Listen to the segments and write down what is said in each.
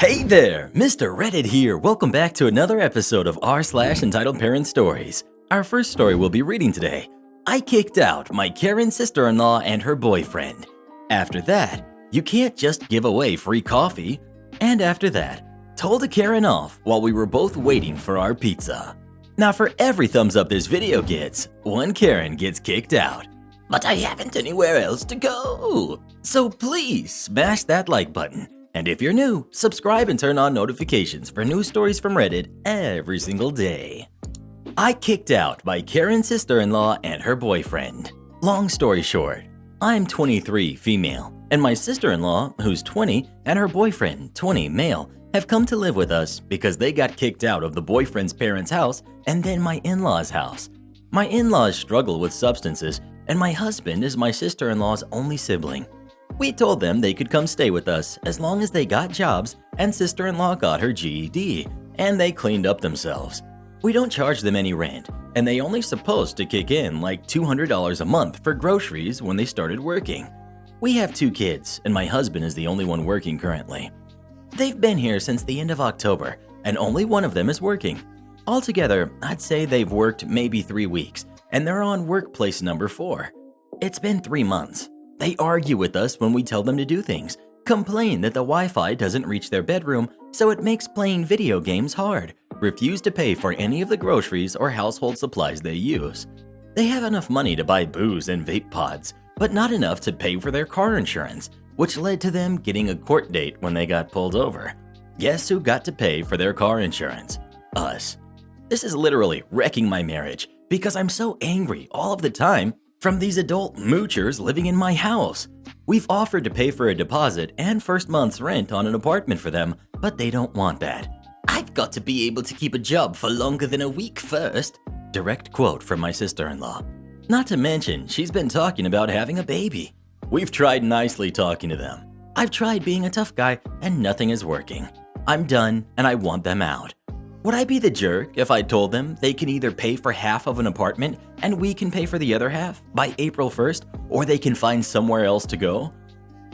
Hey there, Mr. Reddit here. Welcome back to another episode of r/entitled Parent Stories. Our first story we'll be reading today. I kicked out my Karen sister-in-law and her boyfriend. After that, you can't just give away free coffee. And after that, told a Karen off while we were both waiting for our pizza. Now for every thumbs up this video gets, one Karen gets kicked out. But I haven't anywhere else to go. So please smash that like button. And if you're new, subscribe and turn on notifications for new stories from Reddit every single day. I kicked out my Karen sister-in-law and her boyfriend. Long story short, I'm 23 female, and my sister-in-law, who's 20, and her boyfriend, 20 male, have come to live with us because they got kicked out of the boyfriend's parents' house and then my in-laws' house. My in-laws struggle with substances, and my husband is my sister-in-law's only sibling. We told them they could come stay with us as long as they got jobs and sister-in-law got her GED, and they cleaned up themselves. We don't charge them any rent, and they only supposed to kick in like $200 a month for groceries when they started working. We have 2 kids, and my husband is the only one working currently. They've been here since the end of October, and only one of them is working. Altogether, I'd say they've worked maybe 3 weeks, and they're on workplace number 4. It's been 3 months. They argue with us when we tell them to do things, complain that the Wi-Fi doesn't reach their bedroom, so it makes playing video games hard, refuse to pay for any of the groceries or household supplies they use. They have enough money to buy booze and vape pods, but not enough to pay for their car insurance, which led to them getting a court date when they got pulled over. Guess who got to pay for their car insurance? Us. This is literally wrecking my marriage because I'm so angry all of the time from these adult moochers living in my house. We've offered to pay for a deposit and first month's rent on an apartment for them, but they don't want that. I've got to be able to keep a job for longer than a week first. Direct quote from my sister-in-law. Not to mention, she's been talking about having a baby. We've tried nicely talking to them. I've tried being a tough guy and nothing is working. I'm done and I want them out. Would I be the jerk if I told them they can either pay for half of an apartment and we can pay for the other half by April 1st, or they can find somewhere else to go?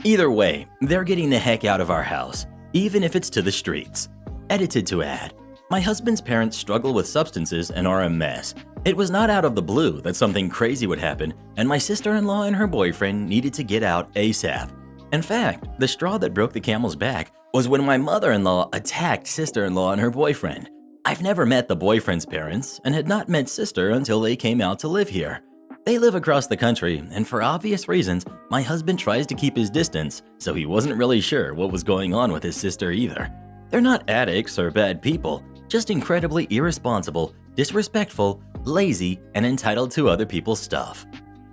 Either way, they're getting the heck out of our house, even if it's to the streets. Edited to add, my husband's parents struggle with substances and are a mess. It was not out of the blue that something crazy would happen, and my sister-in-law and her boyfriend needed to get out ASAP. In fact, the straw that broke the camel's back was when my mother-in-law attacked sister-in-law and her boyfriend. I've never met the boyfriend's parents and had not met sister until they came out to live here. They live across the country, and for obvious reasons, my husband tries to keep his distance, so he wasn't really sure what was going on with his sister either. They're not addicts or bad people, just incredibly irresponsible, disrespectful, lazy, and entitled to other people's stuff.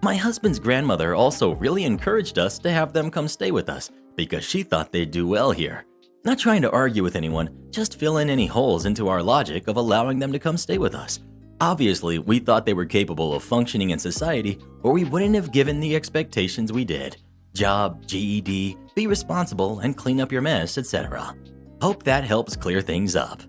My husband's grandmother also really encouraged us to have them come stay with us because she thought they'd do well here. Not trying to argue with anyone, just fill in any holes into our logic of allowing them to come stay with us. Obviously, we thought they were capable of functioning in society, or we wouldn't have given the expectations we did. Job, GED, be responsible, and clean up your mess, etc. Hope that helps clear things up.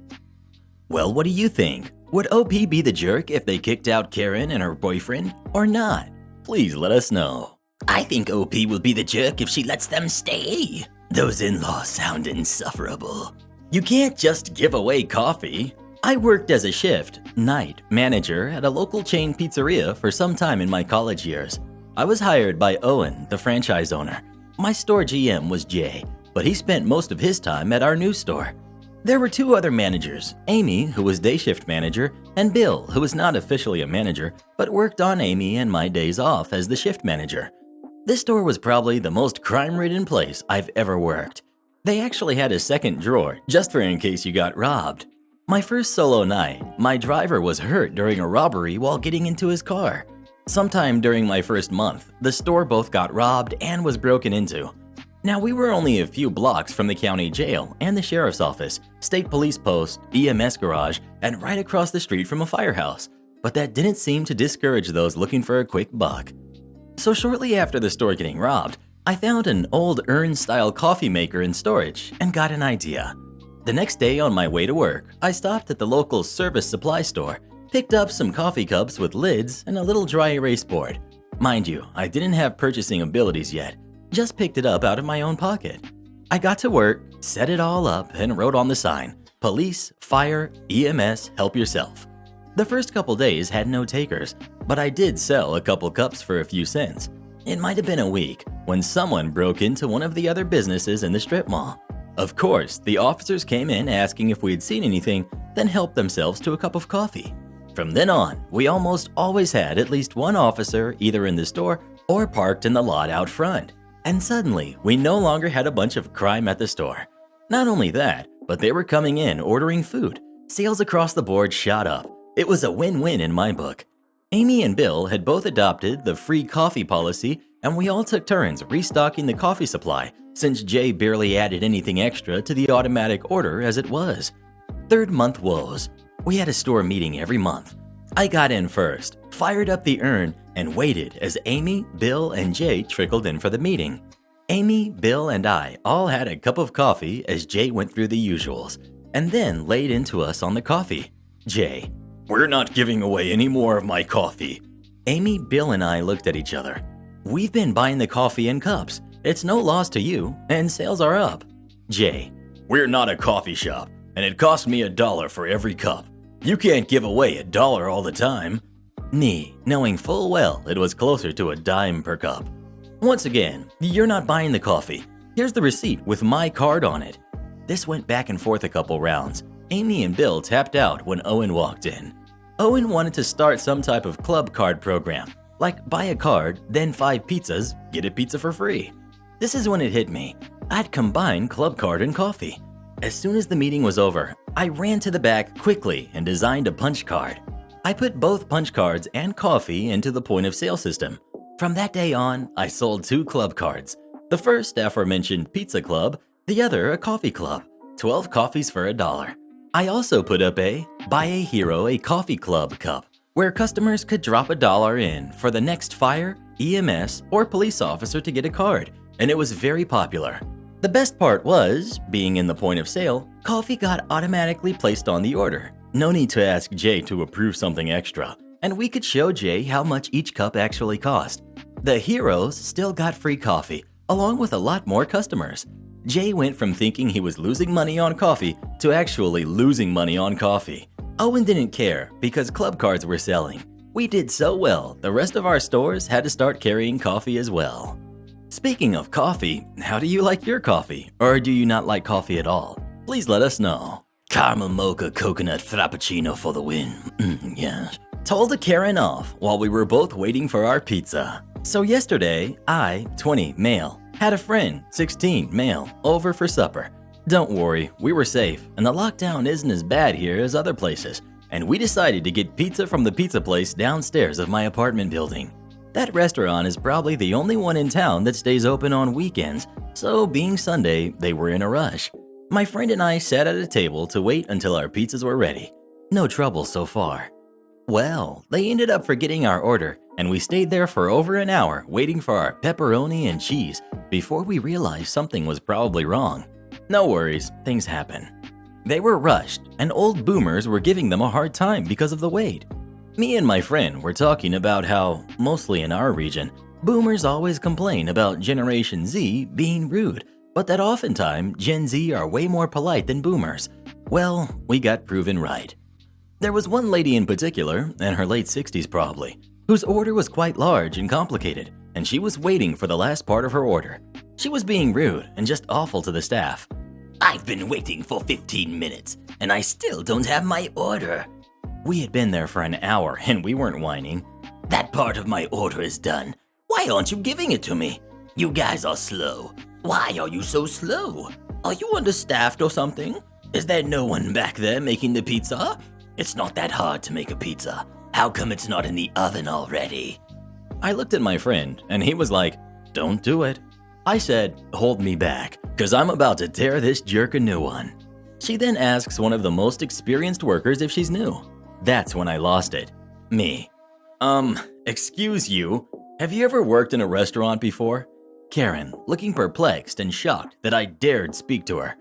Well, what do you think? Would OP be the jerk if they kicked out Karen and her boyfriend, or not? Please let us know. I think OP will be the jerk if she lets them stay. Those in-laws sound insufferable. You can't just give away coffee. I worked as a shift, night, manager at a local chain pizzeria for some time in my college years. I was hired by Owen, the franchise owner. My store GM was Jay, but he spent most of his time at our new store. There were 2 other managers, Amy, who was day shift manager, and Bill, who was not officially a manager, but worked on Amy and my days off as the shift manager. This store was probably the most crime-ridden place I've ever worked. They actually had a second drawer, just for in case you got robbed. My first solo night, my driver was hurt during a robbery while getting into his car. Sometime during my first month, the store both got robbed and was broken into. Now, we were only a few blocks from the county jail and the sheriff's office, state police post, EMS garage, and right across the street from a firehouse. But that didn't seem to discourage those looking for a quick buck. So shortly after the store getting robbed, I found an old urn-style coffee maker in storage and got an idea. The next day on my way to work, I stopped at the local service supply store, picked up some coffee cups with lids and a little dry erase board. Mind you, I didn't have purchasing abilities yet, just picked it up out of my own pocket. I got to work, set it all up, and wrote on the sign, "Police, Fire, EMS, help yourself." The first couple days had no takers, but I did sell a couple cups for a few cents. It might have been a week when someone broke into one of the other businesses in the strip mall. Of course, the officers came in asking if we had seen anything, then helped themselves to a cup of coffee. From then on, we almost always had at least one officer either in the store or parked in the lot out front. And suddenly, we no longer had a bunch of crime at the store. Not only that, but they were coming in ordering food. Sales across the board shot up. It was a win-win in my book. Amy and Bill had both adopted the free coffee policy, and we all took turns restocking the coffee supply since Jay barely added anything extra to the automatic order as it was. Third month woes. We had a store meeting every month. I got in first, fired up the urn, and waited as Amy, Bill, and Jay trickled in for the meeting. Amy, Bill, and I all had a cup of coffee as Jay went through the usuals, and then laid into us on the coffee. Jay: "We're not giving away any more of my coffee." Amy, Bill, and I looked at each other. "We've been buying the coffee in cups. It's no loss to you, and sales are up." Jay: "We're not a coffee shop, and it costs me $1 for every cup. You can't give away $1 all the time." Me, knowing full well it was closer to a dime per cup. "Once again, you're not buying the coffee. Here's the receipt with my card on it." This went back and forth a couple rounds. Amy and Bill tapped out when Owen walked in. Owen wanted to start some type of club card program, like buy a card, then 5 pizzas, get a pizza for free. This is when it hit me. I'd combine club card and coffee. As soon as the meeting was over, I ran to the back quickly and designed a punch card. I put both punch cards and coffee into the point of sale system. From that day on, I sold 2 club cards. The first aforementioned pizza club, the other a coffee club. 12 coffees for $1. I also put up a Buy a Hero a Coffee Club cup, where customers could drop $1 in for the next fire, EMS, or police officer to get a card, and it was very popular. The best part was, being in the point of sale, coffee got automatically placed on the order. No need to ask Jay to approve something extra, and we could show Jay how much each cup actually cost. The heroes still got free coffee, along with a lot more customers. Jay went from thinking he was losing money on coffee to actually losing money on coffee. Owen didn't care because club cards were selling. We did so well, the rest of our stores had to start carrying coffee as well. Speaking of coffee, how do you like your coffee? Or do you not like coffee at all? Please let us know. Caramel mocha coconut frappuccino for the win. Yes. Told a Karen off while we were both waiting for our pizza. So yesterday, I, 20, male, had a friend, 16, male, over for supper. Don't worry, we were safe, and the lockdown isn't as bad here as other places, and we decided to get pizza from the pizza place downstairs of my apartment building. That restaurant is probably the only one in town that stays open on weekends, so being Sunday, they were in a rush. My friend and I sat at a table to wait until our pizzas were ready. No trouble so far. Well, they ended up forgetting our order, and we stayed there for over an hour waiting for our pepperoni and cheese before we realized something was probably wrong. No worries, things happen. They were rushed, and old boomers were giving them a hard time because of the wait. Me and my friend were talking about how, mostly in our region, boomers always complain about Generation Z being rude, but that oftentimes Gen Z are way more polite than boomers. Well, we got proven right. There was one lady in particular, in her late 60s probably, whose order was quite large and complicated, and she was waiting for the last part of her order. She was being rude and just awful to the staff. "I've been waiting for 15 minutes, and I still don't have my order." We had been there for an hour, and we weren't whining. "That part of my order is done. Why aren't you giving it to me? You guys are slow. Why are you so slow? Are you understaffed or something? Is there no one back there making the pizza? It's not that hard to make a pizza. How come it's not in the oven already?" I looked at my friend, and he was like, "Don't do it." I said, "Hold me back, cause I'm about to tear this jerk a new one." She then asks one of the most experienced workers if she's new. That's when I lost it. Me. Excuse you, have you ever worked in a restaurant before? Karen, looking perplexed and shocked that I dared speak to her.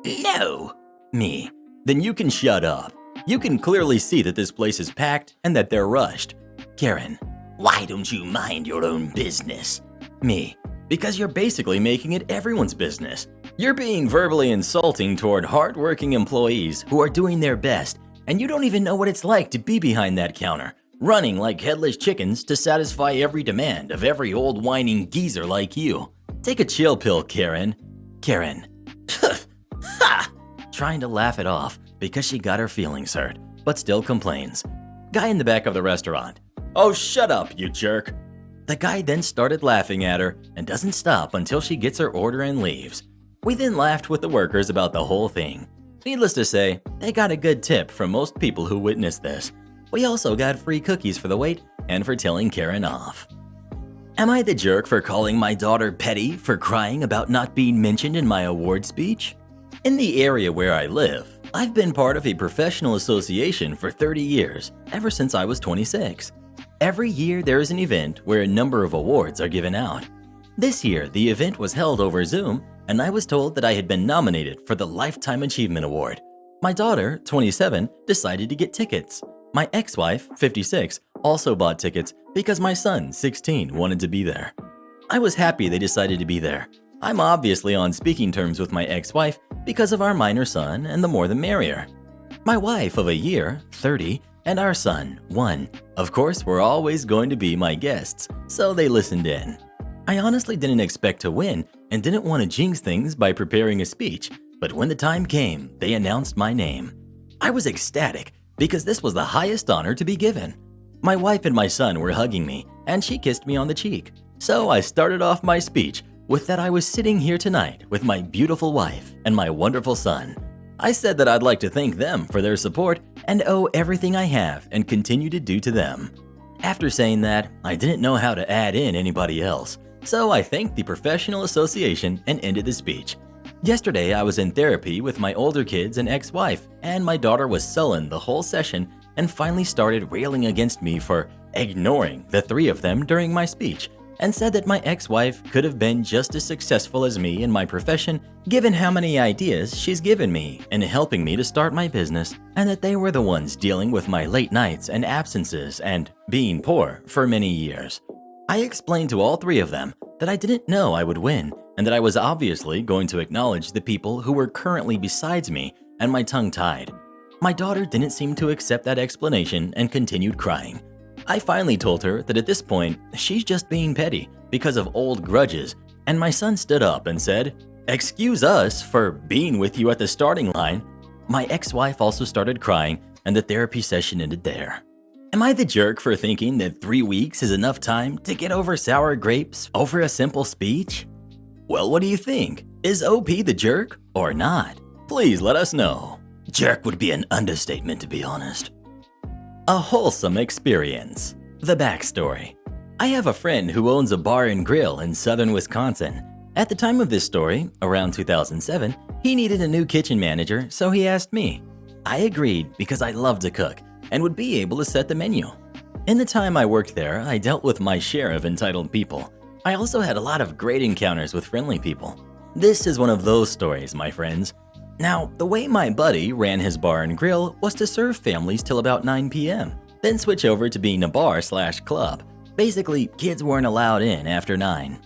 No. Me. Then you can shut up. You can clearly see that this place is packed and that they're rushed. Karen. Why don't you mind your own business? Me. Because you're basically making it everyone's business. You're being verbally insulting toward hardworking employees who are doing their best, and you don't even know what it's like to be behind that counter, running like headless chickens to satisfy every demand of every old whining geezer like you. Take a chill pill, Karen. Karen. Ha! Trying to laugh it off because she got her feelings hurt, but still complains. Guy in the back of the restaurant. Oh, shut up, you jerk. The guy then started laughing at her and doesn't stop until she gets her order and leaves. We then laughed with the workers about the whole thing. Needless to say, they got a good tip from most people who witnessed this. We also got free cookies for the wait and for telling Karen off. Am I the jerk for calling my daughter petty for crying about not being mentioned in my award speech? In the area where I live, I've been part of a professional association for 30 years, ever since I was 26. Every year there is an event where a number of awards are given out. This year, the event was held over Zoom, and I was told that I had been nominated for the Lifetime Achievement Award. My daughter, 27, decided to get tickets. My ex-wife, 56, also bought tickets because my son, 16, wanted to be there. I was happy they decided to be there. I'm obviously on speaking terms with my ex-wife because of our minor son, and the more the merrier. My wife of a year, 30, and our son, 1, of course, were always going to be my guests, so they listened in. I honestly didn't expect to win and didn't want to jinx things by preparing a speech, but when the time came, they announced my name. I was ecstatic because this was the highest honor to be given. My wife and my son were hugging me, and she kissed me on the cheek. So I started off my speech with that I was sitting here tonight with my beautiful wife and my wonderful son. I said that I'd like to thank them for their support and owe everything I have and continue to do to them. After saying that, I didn't know how to add in anybody else, so I thanked the professional association and ended the speech. Yesterday, I was in therapy with my older kids and ex-wife, and my daughter was sullen the whole session and finally started railing against me for ignoring the 3 of them during my speech, and said that my ex-wife could have been just as successful as me in my profession given how many ideas she's given me in helping me to start my business, and that they were the ones dealing with my late nights and absences and being poor for many years. I explained to all 3 of them that I didn't know I would win, and that I was obviously going to acknowledge the people who were currently besides me, and my tongue tied. My daughter didn't seem to accept that explanation and continued crying. I finally told her that at this point, she's just being petty because of old grudges, and my son stood up and said, "Excuse us for being with you at the starting line." My ex-wife also started crying, and the therapy session ended there. Am I the jerk for thinking that 3 weeks is enough time to get over sour grapes over a simple speech? Well, what do you think? Is OP the jerk or not? Please let us know. Jerk would be an understatement, to be honest. A wholesome experience. The backstory. I have a friend who owns a bar and grill in southern Wisconsin. At the time of this story, around 2007, he needed a new kitchen manager, so he asked me. I agreed because I love to cook and would be able to set the menu. In the time I worked there, I dealt with my share of entitled people. I also had a lot of great encounters with friendly people. This is one of those stories, my friends. Now, the way my buddy ran his bar and grill was to serve families till about 9 p.m., then switch over to being a bar/club. Basically, kids weren't allowed in after 9.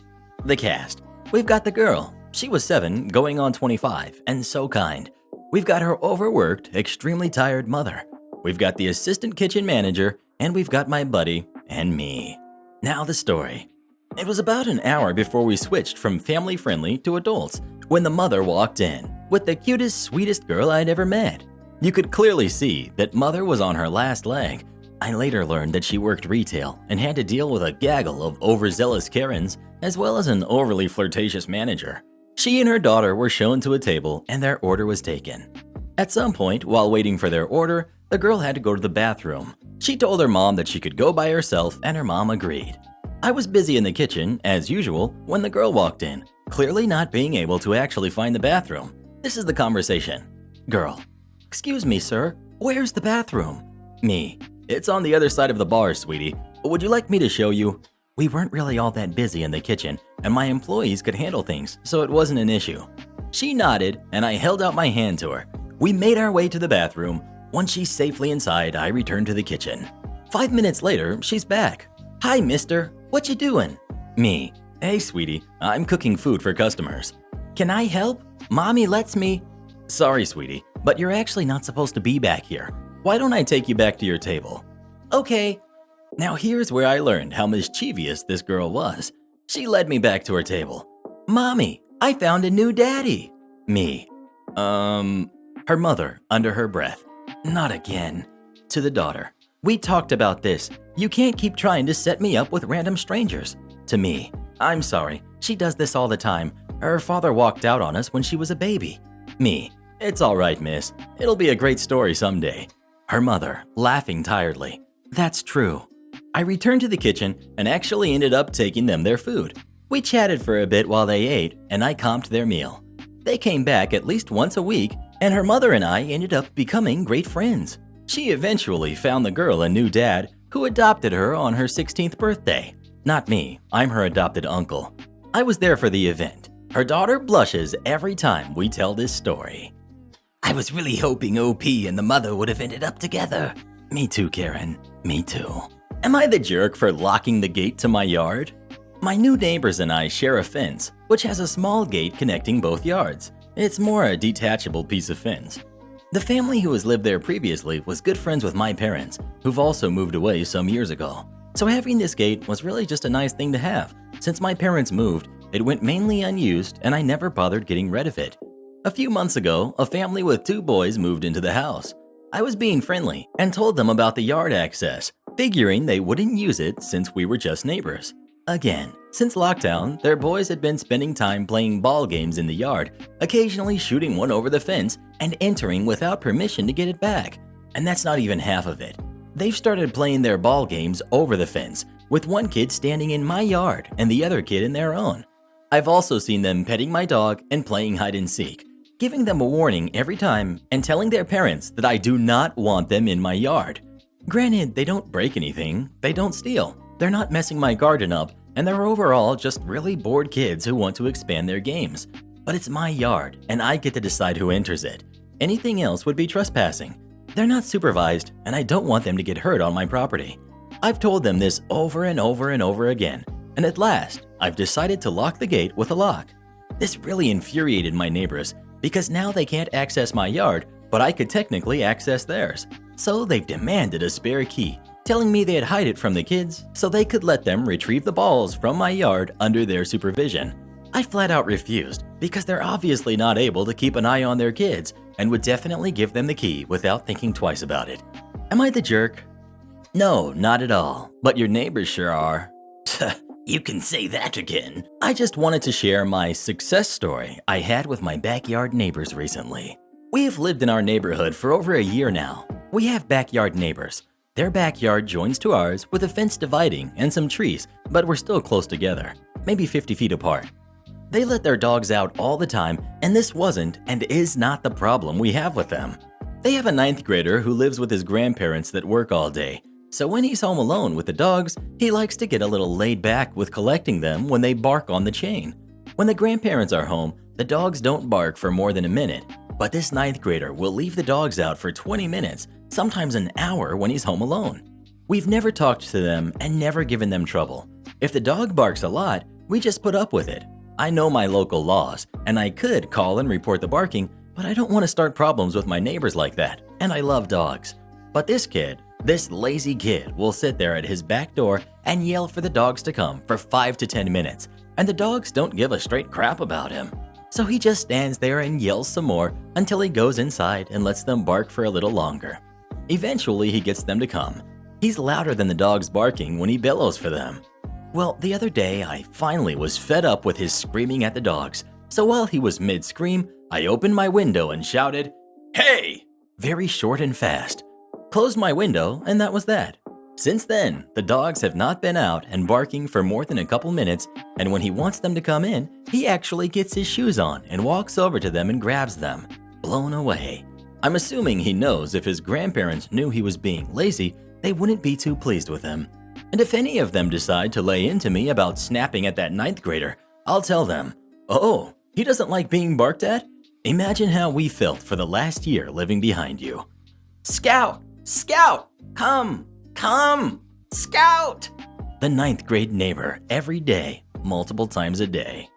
The cast. We've got the girl. She was 7, going on 25, and so kind. We've got her overworked, extremely tired mother. We've got the assistant kitchen manager, and we've got my buddy and me. Now the story. It was about an hour before we switched from family-friendly to adults when the mother walked in with the cutest, sweetest girl I'd ever met. You could clearly see that mother was on her last leg. I later learned that she worked retail and had to deal with a gaggle of overzealous Karens as well as an overly flirtatious manager. She and her daughter were shown to a table and their order was taken. At some point, while waiting for their order, the girl had to go to the bathroom. She told her mom that she could go by herself and her mom agreed. I was busy in the kitchen, as usual, when the girl walked in, clearly not being able to actually find the bathroom. This is the conversation. Girl. Excuse me, sir. Where's the bathroom? Me. It's on the other side of the bar, sweetie. Would you like me to show you? We weren't really all that busy in the kitchen, and my employees could handle things, so it wasn't an issue. She nodded, and I held out my hand to her. We made our way to the bathroom. Once she's safely inside, I returned to the kitchen. 5 minutes later, she's back. Hi, mister. What you doing? Me. Hey, sweetie. I'm cooking food for customers. Can I help? Mommy lets me. Sorry, sweetie, but you're actually not supposed to be back here. Why don't I take you back to your table? Okay. Now here's where I learned how mischievous this girl was. She led me back to her table. Mommy, I found a new daddy. Me. Her mother, under her breath. Not again. To the daughter. We talked about this. You can't keep trying to set me up with random strangers. To me. I'm sorry. She does this all the time. Her father walked out on us when she was a baby. Me. It's all right, miss. It'll be a great story someday. Her mother, laughing tiredly. That's true. I returned to the kitchen and actually ended up taking them their food. We chatted for a bit while they ate, and I comped their meal. They came back at least once a week, and her mother and I ended up becoming great friends. She eventually found the girl a new dad who adopted her on her 16th birthday. Not me, I'm her adopted uncle. I was there for the event. Her daughter blushes every time we tell this story. I was really hoping OP and the mother would have ended up together. Me too, Karen. Me too. Am I the jerk for locking the gate to my yard? My new neighbors and I share a fence, which has a small gate connecting both yards. It's more a detachable piece of fence. The family who has lived there previously was good friends with my parents, who've also moved away some years ago. So having this gate was really just a nice thing to have. Since my parents moved, it went mainly unused and I never bothered getting rid of it. A few months ago, a family with 2 boys moved into the house. I was being friendly and told them about the yard access, figuring they wouldn't use it since we were just neighbors. Again, since lockdown, their boys had been spending time playing ball games in the yard, occasionally shooting one over the fence and entering without permission to get it back. And that's not even half of it. They've started playing their ball games over the fence, with one kid standing in my yard and the other kid in their own. I've also seen them petting my dog and playing hide and seek, giving them a warning every time and telling their parents that I do not want them in my yard. Granted, they don't break anything, they don't steal, they're not messing my garden up, and they're overall just really bored kids who want to expand their games. But it's my yard, and I get to decide who enters it. Anything else would be trespassing. They're not supervised, and I don't want them to get hurt on my property. I've told them this over and over and over again, and at last, I've decided to lock the gate with a lock. This really infuriated my neighbors, because now they can't access my yard, but I could technically access theirs. So they've demanded a spare key, telling me they'd hide it from the kids so they could let them retrieve the balls from my yard under their supervision. I flat out refused because they're obviously not able to keep an eye on their kids and would definitely give them the key without thinking twice about it. Am I the jerk? No, not at all, but your neighbors sure are. You can say that again. I just wanted to share my success story I had with my backyard neighbors recently. We have lived in our neighborhood for over a year now. We have backyard neighbors. Their backyard joins to ours with a fence dividing and some trees, but we're still close together, maybe 50 feet apart. They let their dogs out all the time, and this wasn't and is not the problem we have with them. They have a 9th grader who lives with his grandparents that work all day, so when he's home alone with the dogs, he likes to get a little laid back with collecting them when they bark on the chain. When the grandparents are home, the dogs don't bark for more than a minute, but this 9th grader will leave the dogs out for 20 minutes, sometimes an hour when he's home alone. We've never talked to them and never given them trouble. If the dog barks a lot, we just put up with it. I know my local laws, and I could call and report the barking, but I don't want to start problems with my neighbors like that, and I love dogs. But this lazy kid will sit there at his back door and yell for the dogs to come for 5 to 10 minutes, and the dogs don't give a straight crap about him. So he just stands there and yells some more until he goes inside and lets them bark for a little longer. Eventually, he gets them to come. He's louder than the dogs barking when he bellows for them. Well, the other day, I finally was fed up with his screaming at the dogs, so while he was mid-scream, I opened my window and shouted, "Hey!" very short and fast. Closed my window, and that was that. Since then, the dogs have not been out and barking for more than a couple minutes, and when he wants them to come in, he actually gets his shoes on and walks over to them and grabs them. Blown away. I'm assuming he knows if his grandparents knew he was being lazy, they wouldn't be too pleased with him. And if any of them decide to lay into me about snapping at that 9th grader, I'll tell them, "Oh, he doesn't like being barked at? Imagine how we felt for the last year living behind you." Scout! Scout! Come! Come! Scout! The 9th grade neighbor every day, multiple times a day.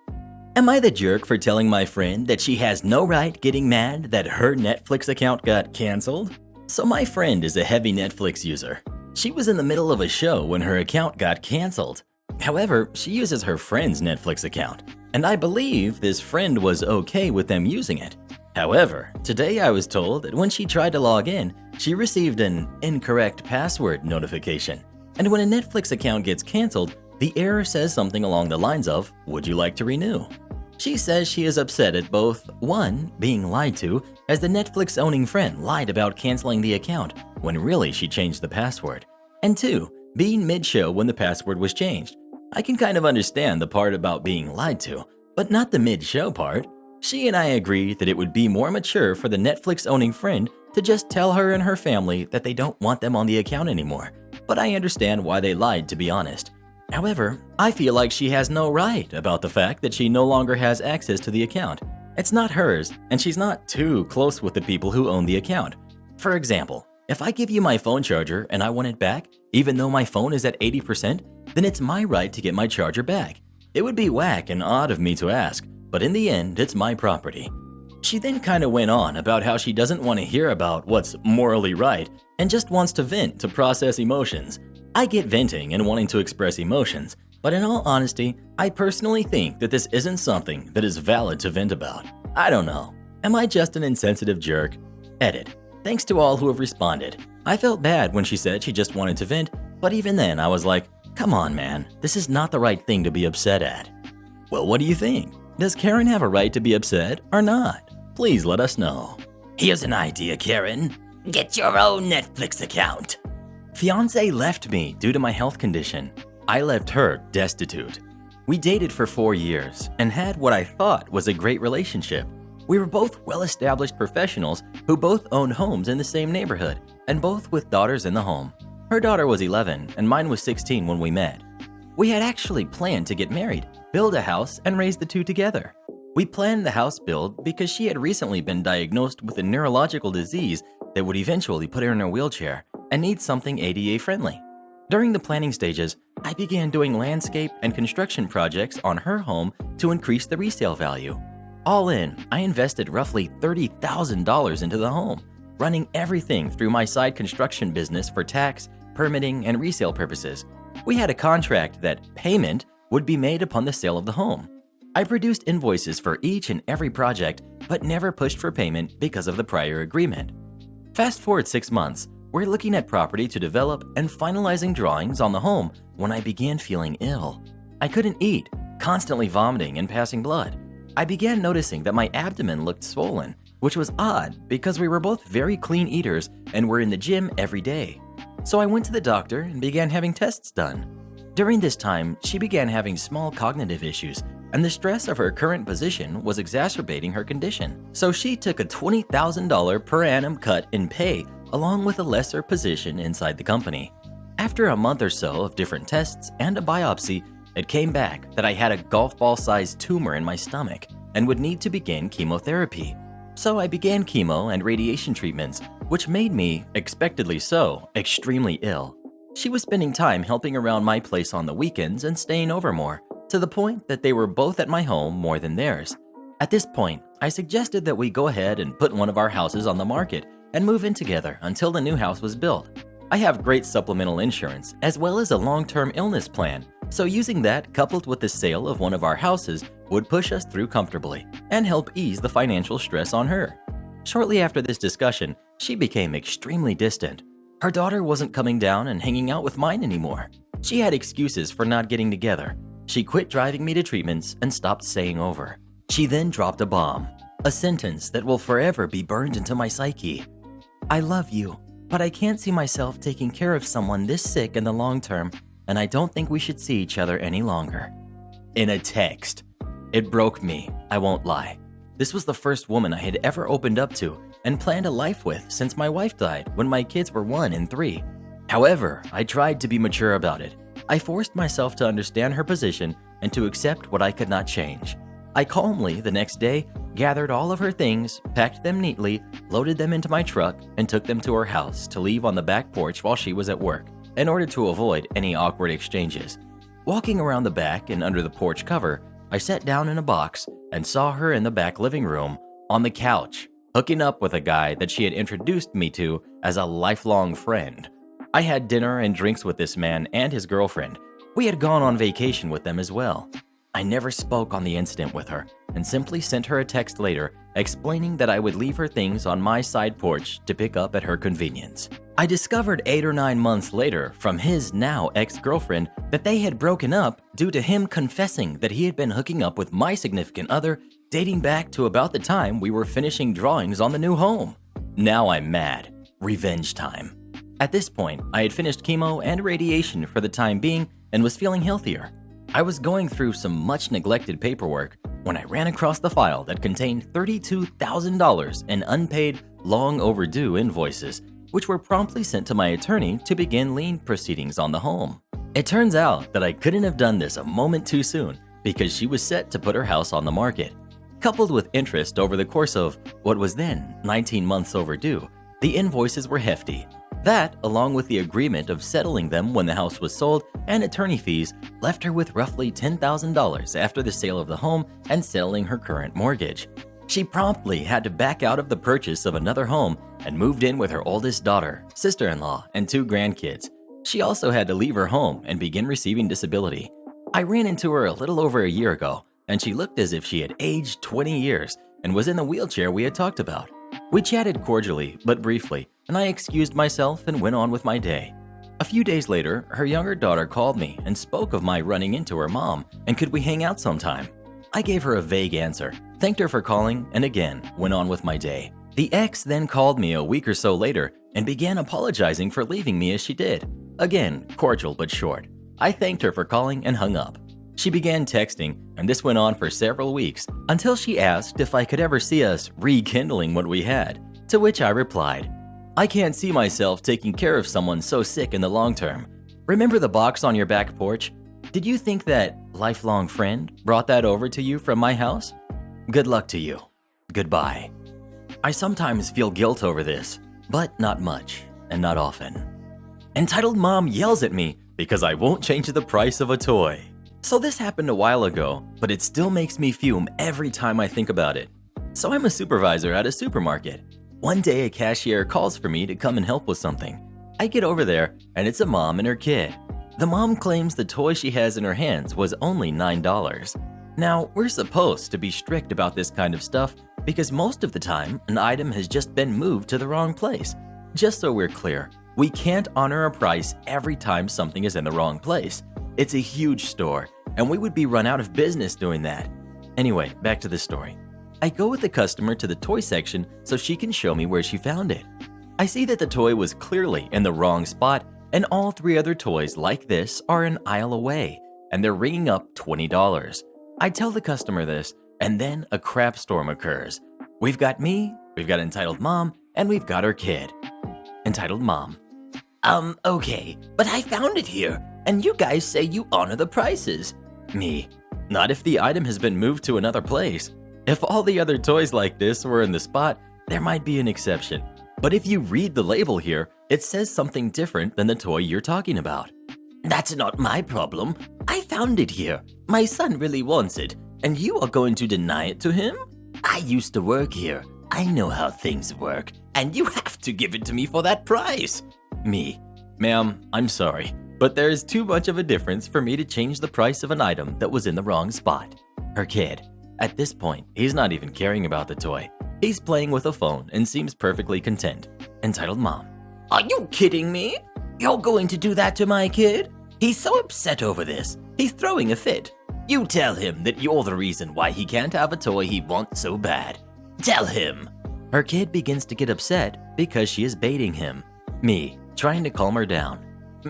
Am I the jerk for telling my friend that she has no right getting mad that her Netflix account got canceled? So my friend is a heavy Netflix user. She was in the middle of a show when her account got canceled. However, she uses her friend's Netflix account, and I believe this friend was okay with them using it. However, today I was told that when she tried to log in, she received an incorrect password notification. And when a Netflix account gets canceled, the error says something along the lines of, "Would you like to renew?" She says she is upset at both, 1, being lied to, as the Netflix-owning friend lied about canceling the account when really she changed the password, and 2, being mid-show when the password was changed. I can kind of understand the part about being lied to, but not the mid-show part. She and I agree that it would be more mature for the Netflix-owning friend to just tell her and her family that they don't want them on the account anymore, but I understand why they lied, to be honest. However, I feel like she has no right about the fact that she no longer has access to the account. It's not hers, and she's not too close with the people who own the account. For example, if I give you my phone charger and I want it back, even though my phone is at 80%, then it's my right to get my charger back. It would be whack and odd of me to ask, but in the end, it's my property. She then kind of went on about how she doesn't want to hear about what's morally right and just wants to vent to process emotions. I get venting and wanting to express emotions, but in all honesty, I personally think that this isn't something that is valid to vent about. I don't know. Am I just an insensitive jerk? Edit. Thanks to all who have responded. I felt bad when she said she just wanted to vent, but even then I was like, come on man, this is not the right thing to be upset at. Well, what do you think? Does Karen have a right to be upset or not? Please let us know. Here's an idea, Karen. Get your own Netflix account. Fiance left me due to my health condition. I left her destitute. We dated for 4 years and had what I thought was a great relationship. We were both well-established professionals who both owned homes in the same neighborhood and both with daughters in the home. Her daughter was 11 and mine was 16 when we met. We had actually planned to get married, build a house, and raise the two together. We planned the house build because she had recently been diagnosed with a neurological disease that would eventually put her in a wheelchair and need something ADA friendly. During the planning stages, I began doing landscape and construction projects on her home to increase the resale value. All in, I invested roughly $30,000 into the home, running everything through my side construction business for tax, permitting, and resale purposes. We had a contract that payment would be made upon the sale of the home. I produced invoices for each and every project, but never pushed for payment because of the prior agreement. Fast forward 6 months, we're looking at property to develop and finalizing drawings on the home when I began feeling ill. I couldn't eat, constantly vomiting and passing blood. I began noticing that my abdomen looked swollen, which was odd because we were both very clean eaters and were in the gym every day. So I went to the doctor and began having tests done. During this time, she began having small cognitive issues, and the stress of her current position was exacerbating her condition. So she took a $20,000 per annum cut in pay along with a lesser position inside the company. After a month or so of different tests and a biopsy, it came back that I had a golf ball-sized tumor in my stomach and would need to begin chemotherapy. So I began chemo and radiation treatments, which made me, expectedly so, extremely ill. She was spending time helping around my place on the weekends and staying over more, to the point that they were both at my home more than theirs. At this point, I suggested that we go ahead and put one of our houses on the market and move in together until the new house was built. I have great supplemental insurance as well as a long-term illness plan, so using that coupled with the sale of one of our houses would push us through comfortably and help ease the financial stress on her. Shortly after this discussion, she became extremely distant. Her daughter wasn't coming down and hanging out with mine anymore. She had excuses for not getting together. She quit driving me to treatments and stopped staying over. She then dropped a bomb, a sentence that will forever be burned into my psyche. I love you, but I can't see myself taking care of someone this sick in the long term, and I don't think we should see each other any longer. In a text. It broke me, I won't lie. This was the first woman I had ever opened up to and planned a life with since my wife died when my kids were 1 and 3. However, I tried to be mature about it. I forced myself to understand her position and to accept what I could not change. I calmly, the next day, gathered all of her things, packed them neatly, loaded them into my truck, and took them to her house to leave on the back porch while she was at work, in order to avoid any awkward exchanges. Walking around the back and under the porch cover, I sat down in a box and saw her in the back living room on the couch, hooking up with a guy that she had introduced me to as a lifelong friend. I had dinner and drinks with this man and his girlfriend. We had gone on vacation with them as well. I never spoke on the incident with her and simply sent her a text later explaining that I would leave her things on my side porch to pick up at her convenience. I discovered 8 or 9 months later from his now ex-girlfriend that they had broken up due to him confessing that he had been hooking up with my significant other dating back to about the time we were finishing drawings on the new home. Now I'm mad. Revenge time. At this point, I had finished chemo and radiation for the time being and was feeling healthier. I was going through some much neglected paperwork when I ran across the file that contained $32,000 in unpaid, long overdue invoices, which were promptly sent to my attorney to begin lien proceedings on the home. It turns out that I couldn't have done this a moment too soon because she was set to put her house on the market. Coupled with interest over the course of what was then 19 months overdue, the invoices were hefty. That, along with the agreement of settling them when the house was sold and attorney fees, left her with roughly $10,000 after the sale of the home and settling her current mortgage. She promptly had to back out of the purchase of another home and moved in with her oldest daughter, sister-in-law, and 2 grandkids. She also had to leave her home and begin receiving disability. I ran into her a little over a year ago, and she looked as if she had aged 20 years and was in the wheelchair we had talked about. We chatted cordially, but briefly, and I excused myself and went on with my day. A few days later, her younger daughter called me and spoke of my running into her mom and could we hang out sometime. I gave her a vague answer, thanked her for calling, and again went on with my day. The ex then called me a week or so later and began apologizing for leaving me as she did. Again, cordial but short. I thanked her for calling and hung up. She began texting, and this went on for several weeks until she asked if I could ever see us rekindling what we had, to which I replied, I can't see myself taking care of someone so sick in the long term. Remember the box on your back porch? Did you think that lifelong friend brought that over to you from my house? Good luck to you. Goodbye. I sometimes feel guilt over this, but not much and not often. Entitled Mom yells at me because I won't change the price of a toy. So this happened a while ago, but it still makes me fume every time I think about it. So I'm a supervisor at a supermarket. One day a cashier calls for me to come and help with something. I get over there and it's a mom and her kid. The mom claims the toy she has in her hands was only $9. Now, we're supposed to be strict about this kind of stuff because most of the time an item has just been moved to the wrong place. Just so we're clear, we can't honor a price every time something is in the wrong place. It's a huge store, and we would be run out of business doing that. Anyway, back to the story. I go with the customer to the toy section so she can show me where she found it. I see that the toy was clearly in the wrong spot, and all 3 other toys like this are an aisle away, and they're ringing up $20. I tell the customer this, and then a crap storm occurs. We've got me, we've got Entitled Mom, and we've got her kid. Entitled Mom. Okay, but I found it here, and you guys say you honor the prices. Me. Not if the item has been moved to another place. If all the other toys like this were in the spot, there might be an exception. But if you read the label here, it says something different than the toy you're talking about. That's not my problem. I found it here. My son really wants it, and you are going to deny it to him? I used to work here. I know how things work, and you have to give it to me for that price. Me. Ma'am, I'm sorry, but there is too much of a difference for me to change the price of an item that was in the wrong spot. Her kid. At this point, he's not even caring about the toy. He's playing with a phone and seems perfectly content. Entitled Mom. Are you kidding me? You're going to do that to my kid? He's so upset over this. He's throwing a fit. You tell him that you're the reason why he can't have a toy he wants so bad. Tell him. Her kid begins to get upset because she is baiting him. Me, trying to calm her down.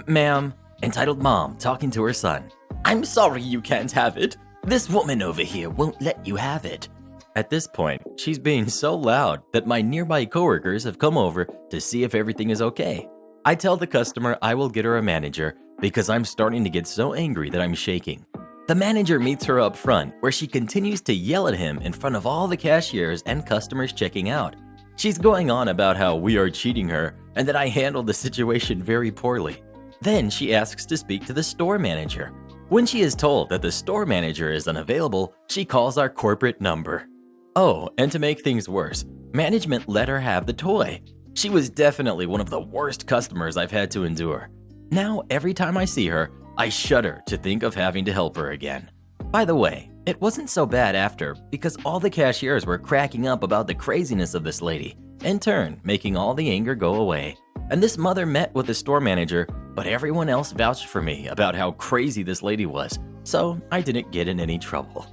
Ma'am. Entitled Mom talking to her son. I'm sorry you can't have it. This woman over here won't let you have it. At this point, she's being so loud that my nearby coworkers have come over to see if everything is okay. I tell the customer I will get her a manager because I'm starting to get so angry that I'm shaking. The manager meets her up front where she continues to yell at him in front of all the cashiers and customers checking out. She's going on about how we are cheating her and that I handled the situation very poorly. Then she asks to speak to the store manager. When she is told that the store manager is unavailable, she calls our corporate number. Oh, and to make things worse, management let her have the toy. She was definitely one of the worst customers I've had to endure. Now, every time I see her, I shudder to think of having to help her again. By the way, it wasn't so bad after because all the cashiers were cracking up about the craziness of this lady, in turn making all the anger go away. And this mother met with the store manager, but everyone else vouched for me about how crazy this lady was, so I didn't get in any trouble.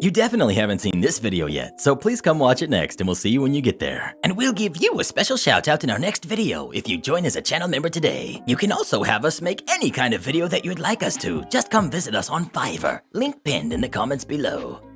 You definitely haven't seen this video yet, so please come watch it next and we'll see you when you get there. And we'll give you a special shout out in our next video if you join as a channel member today. You can also have us make any kind of video that you'd like us to. Just come visit us on Fiverr, link pinned in the comments below.